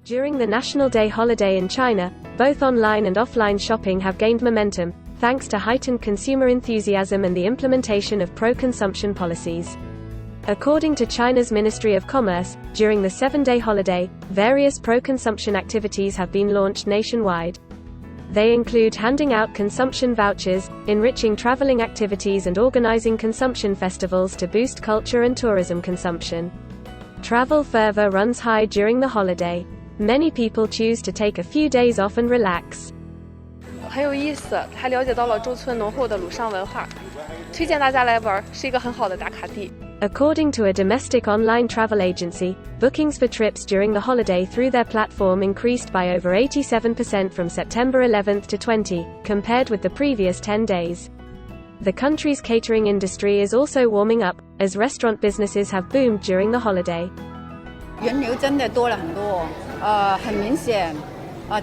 During the National Day holiday in China, both online and offline shopping have gained momentum, thanks to heightened consumer enthusiasm and the implementation of pro-consumption policies. According to China's Ministry of Commerce, during the 7-day holiday, various pro-consumption activities have been launched nationwide. They include handing out consumption vouchers, enriching traveling activities and organizing consumption festivals to boost culture and tourism consumption. Travel fervor runs high during the holiday. Many people choose to take a few days off and relax. 很有意思，还了解到了中村浓厚的鲁上文化，推荐大家来玩，是一个很好的打卡地。According to a domestic online travel agency, bookings for trips during the holiday through their platform increased by over 87% from September 11th to 20, compared with the previous 10 days. The country's catering industry is also warming up, as restaurant businesses have boomed during the holiday. 人流真的多了很多，很明显。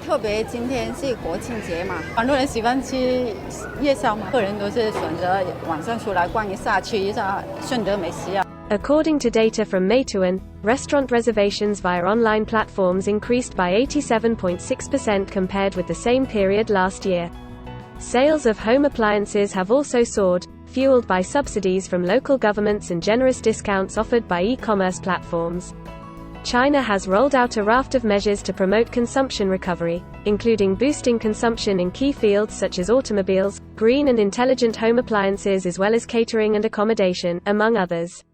特别今天是国庆节嘛，很多人喜欢去夜宵嘛，个人都是选择晚上出来逛一下，吃一下顺德美食啊。According to data from Meituan, restaurant reservations via online platforms increased by 87.6% compared with the same period last year. Sales of home appliances have also soared, fueled by subsidies from local governments and generous discounts offered by e-commerce platforms. China has rolled out a raft of measures to promote consumption recovery, including boosting consumption in key fields such as automobiles, green and intelligent home appliances as well as catering and accommodation, among others.